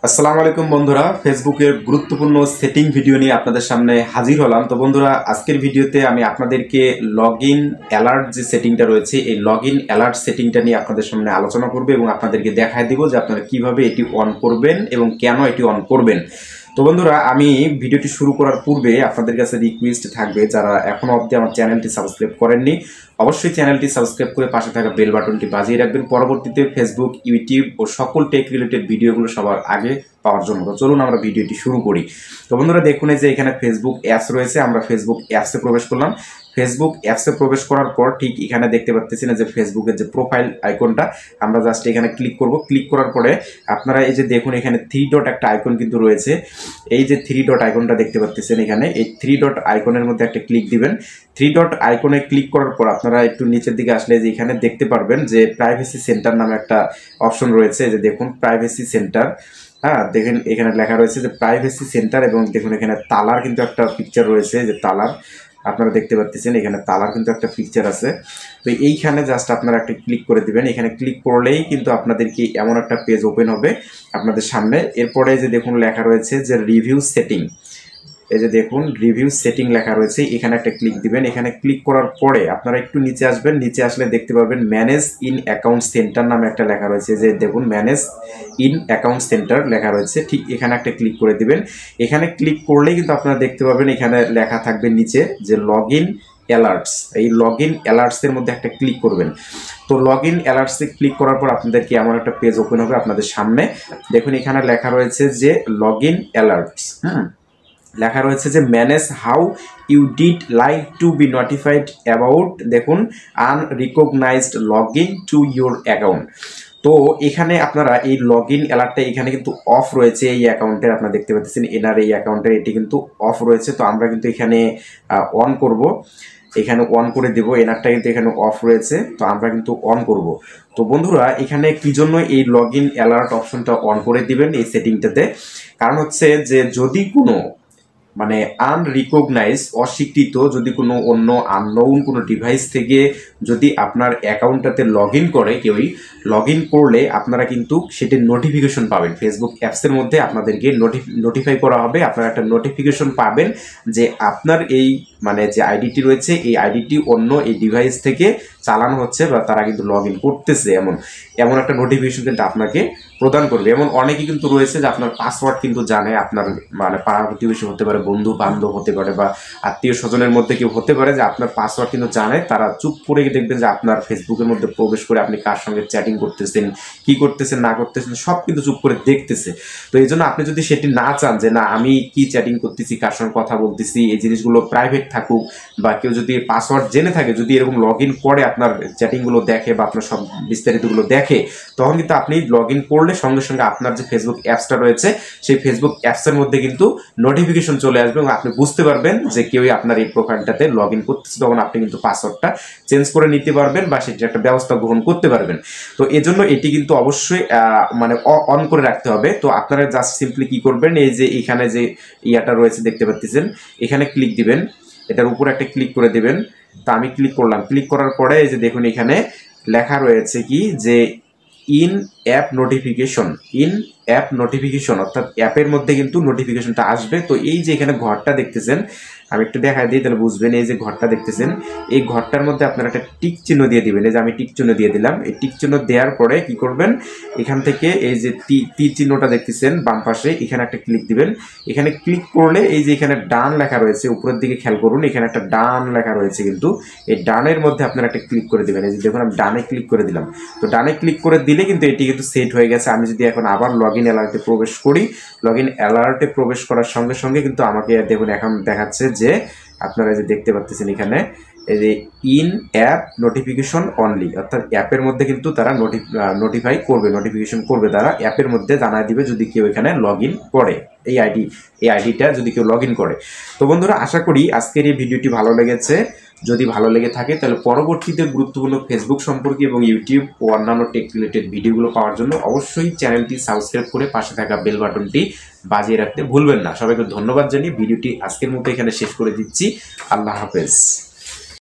আসসালামু আলাইকুম বন্ধুরা, ফেসবুকের গুরুত্বপূর্ণ সেটিং ভিডিও নিয়ে আপনাদের সামনে হাজির হলাম। তো বন্ধুরা, আজকের ভিডিওতে আমি আপনাদেরকে লগইন অ্যালার্ট যে সেটিংটা রয়েছে, এই লগইন অ্যালার্ট সেটিংটা নিয়ে আপনাদের সামনে আলোচনা করব এবং আপনাদেরকে দেখায় দিব যে আপনারা কিভাবে এটি অন করবেন এবং কেন এটি অন করবেন। তো বন্ধুরা, আমি ভিডিওটি শুরু করার পূর্বে আপনাদের কাছে রিকোয়েস্ট থাকবে, যারা এখনো অবধি আমার চ্যানেলটি সাবস্ক্রাইব করেননি অবশ্যই চ্যানেলটি সাবস্ক্রাইব করে পাশে থাকা বেল বাটনটি বাজিয়ে রাখবেন পরবর্তীতে ফেসবুক, ইউটিউব ও সকল টেক রিলেটেড ভিডিওগুলো সবার আগে পাওয়ার জন্য। তো চলুন আমরা ভিডিওটি শুরু করি। তো বন্ধুরা, দেখুন যে এখানে ফেসবুক অ্যাপস রয়েছে। আমরা ফেসবুক অ্যাপসে প্রবেশ করলাম। ফেসবুক অ্যাপসে প্রবেশ করার পর ঠিক এখানে দেখতে পাচ্ছেন যে ফেসবুকের যে প্রোফাইল আইকনটা, আমরা জাস্ট এখানে ক্লিক করব। ক্লিক করার পরে আপনারা এই যে দেখুন এখানে 3 ডট একটা আইকন কিন্তু রয়েছে। এই যে 3 ডট আইকনটা দেখতে পাচ্ছেন এখানে, এই 3 ডট আইকনের মধ্যে একটা ক্লিক দিবেন। 3 ডট আইকনে ক্লিক করার পর আপনারা একটু নিচের দিকে আসলে যে এখানে দেখতে পারবেন যে প্রাইভেসি সেন্টার নামে একটা অপশন রয়েছে। এই যে দেখুন প্রাইভেসি সেন্টার, হ্যাঁ দেখেন এখানে লেখা রয়েছে যে প্রাইভেসি সেন্টার এবং দেখুন এখানে তালার কিন্তু একটা পিকচার রয়েছে, যে তালার আপনারা দেখতে পাচ্ছেন এখানে তালার কিন্তু একটা পিকচার আছে। তো এইখানে জাস্ট আপনারা একটা ক্লিক করে দিবেন। এখানে ক্লিক করলেই কিন্তু আপনাদেরকে এমন একটা পেজ ওপেন হবে আপনাদের সামনে। এরপরে যে দেখুন লেখা রয়েছে যে রিভিউ সেটিং, এই যে দেখুন রিভিউ সেটিং লেখা রয়েছে, এখানে একটা ক্লিক দিবেন। এখানে ক্লিক করার পরে আপনারা একটু নিচে আসবেন। নিচে আসলে দেখতে পাবেন ম্যানেজ ইন অ্যাকাউন্ট সেন্টার নামে একটা লেখা রয়েছে, যে দেখুন ম্যানেজ ইন অ্যাকাউন্ট সেন্টার লেখা রয়েছে। ঠিক এখানে একটা ক্লিক করে দিবেন। এখানে ক্লিক করলেই কিন্তু আপনারা দেখতে পাবেন এখানে লেখা থাকবে নিচে যে লগইন অ্যালার্টস। এই লগইন অ্যালার্টসের মধ্যে একটা ক্লিক করবেন। তো লগইন অ্যালার্টসে ক্লিক করার পর আপনাদেরকে এমন একটা পেজ ওপেন হবে আপনাদের সামনে। দেখুন এখানে লেখা রয়েছে যে লগইন অ্যালার্টস, লেখা রয়েছে যে manage how you did like to be notified about দেখুন unrecognised login to your account. তো এখানে আপনারা এই লগইন অ্যালার্টটা এখানে কিন্তু অফ রয়েছে এই অ্যাকাউন্টের, আপনারা দেখতে পাচ্ছেন এনার এই অ্যাকাউন্টের এটি কিন্তু অফ রয়েছে। তো আমরা কিন্তু এখানে অন করব, এখানে অন করে দেব। এনারটা কিন্তু এখানে অফ রয়েছে, তো আমরা কিন্তু অন করব। তো বন্ধুরা, এখানে কি জন্য এই লগইন অ্যালার্ট অপশনটা অন করে দিবেন এই সেটিংটাতে, কারণ হচ্ছে যে যদি কোনো মানে আনরিকগনাইজ অস্বীকৃত যদি কোনো অন্য আননোন কোনো ডিভাইস থেকে যদি আপনার অ্যাকাউন্টটাতে লগ ইন করে কেউই, লগ ইন করলে আপনারা কিন্তু সেটির নোটিফিকেশন পাবেন। ফেসবুক অ্যাপসের মধ্যে আপনাদেরকে নোটিফাই করা হবে, আপনারা একটা নোটিফিকেশন পাবেন যে আপনার এই মানে যে আইডিটি রয়েছে এই আইডিটি অন্য এই ডিভাইস থেকে চালানো হচ্ছে বা তারা কিন্তু লগ ইন করতেছে, এমন একটা নোটিফিকেশন কিন্তু আপনাকে প্রদান করবে। এমন অনেকেই কিন্তু রয়েছে যে আপনার পাসওয়ার্ড কিন্তু জানে, আপনার মানে পাড়া প্রতিবেশী হতে পারে, বন্ধু বান্ধব হতে পারে বা আত্মীয় স্বজনের মধ্যে কেউ হতে পারে যে আপনার পাসওয়ার্ড কিন্তু জানে। তারা চুপ করে দেখবেন যে আপনার ফেসবুকের মধ্যে প্রবেশ করে আপনি কার সঙ্গে চ্যাটিং করতেছেন, কি করতেছেন না করতেছেন সব কিন্তু চুপ করে দেখতেছে। তো এই জন্য আপনি যদি সেটি না চান যে না আমি কি চ্যাটিং করতেছি, কার সঙ্গে কথা বলতেছি, এই জিনিসগুলো প্রাইভেট থাকুক, বা কেউ যদি পাসওয়ার্ড জেনে থাকে, যদি এরকম লগ ইন করে আপনার চ্যাটিংগুলো দেখে বা আপনার সব বিস্তারিতগুলো দেখে, তখন কিন্তু আপনি লগ ইন করলে সঙ্গে সঙ্গে আপনার যে ফেসবুক অ্যাপসটা রয়েছে সেই ফেসবুক অ্যাপসের মধ্যে কিন্তু নোটিফিকেশন চলে আসবে এবং আপনি বুঝতে পারবেন যে কেউই আপনার এই প্রোফাইলটাতে লগ ইন করতেছে। তখন আপনি কিন্তু পাসওয়ার্ডটা চেঞ্জ করে নিতে পারবেন বা সেটির একটা ব্যবস্থা গ্রহণ করতে পারবেন। তো এজন্য এটি কিন্তু অবশ্যই মানে অন করে রাখতে হবে। তো আপনারা জাস্ট সিম্পলি কি করবেন, এই যে এখানে যে ইয়াটা রয়েছে দেখতে পাচ্ছেন, এখানে ক্লিক দিবেন, এটার উপর একটা ক্লিক করে দেবেন। তো আমি ক্লিক করলাম। ক্লিক করার পরে এই যে দেখুন এখানে লেখা রয়েছে কি যে in app notification, in app notification, অর্থাৎ অ্যাপের মধ্যে কিন্তু নোটিফিকেশনটা আসবে। তো এই যে এখানে ঘরটা দেখতেছেন, আমি একটু দেখাই দিই তাহলে বুঝবেন। এই যে ঘরটা দেখতেছেন, এই ঘরটার মধ্যে আপনারা একটা টিক চিহ্ন দিয়ে দিবেন। এই যে আমি টিক চিহ্ন দিয়ে দিলাম। এই টিক চিহ্ন দেওয়ার পরে কি করবেন, এখান থেকে এই যে তীর চিহ্নটা দেখতেছেন বাম পাশে, এখানে একটা ক্লিক দিবেন। এখানে ক্লিক করলে এই যে এখানে ডান লেখা রয়েছে, উপরের দিকে খেয়াল করুন, এখানে একটা ডান লেখা রয়েছে, কিন্তু এই ডানের মধ্যে আপনারা একটা ক্লিক করে দিবেন। এই যে দেখুন আমি ডানে ক্লিক করে দিলাম। তো ডানে ক্লিক করে দিলে কিন্তু এটি কিন্তু সেট হয়ে গেছে। আমি যদি এখন আবার লগ ইন অ্যালার্টে প্রবেশ করি, লগ ইন অ্যালার্টে প্রবেশ করার সঙ্গে সঙ্গে কিন্তু আমাকে দেখুন এখন দেখাচ্ছে যে আপনারা যে দেখতে পাচ্ছেন এখানে এই যে ইন অ্যাপ নোটিফিকেশন অনলি, অর্থাৎ অ্যাপের মধ্যে কিন্তু তারা নোটিফাই করবে, নোটিফিকেশন করবে, তারা অ্যাপের মধ্যে জানায় দিবে যদি কেউ এখানে লগ ইন করে, এই আইডিটা যদি কেউ লগ ইন করে। তো বন্ধুরা, আশা করি আজকের এই ভিডিওটি ভালো লেগেছে। যদি ভালো লেগে থাকে তাহলে পরবর্তীতে গুরুত্বপূর্ণ ফেসবুক সম্পর্কে এবং ইউটিউব ও অন্যান্য টেক রিলেটেড ভিডিওগুলো পাওয়ার জন্য অবশ্যই চ্যানেলটি সাবস্ক্রাইব করে পাশে থাকা বেল বাটনটি বাজিয়ে রাখতে ভুলবেন না। সবাইকে ধন্যবাদ জানিয়ে ভিডিওটি আজকের মতো এখানে শেষ করে দিচ্ছি। আল্লাহ হাফেজ।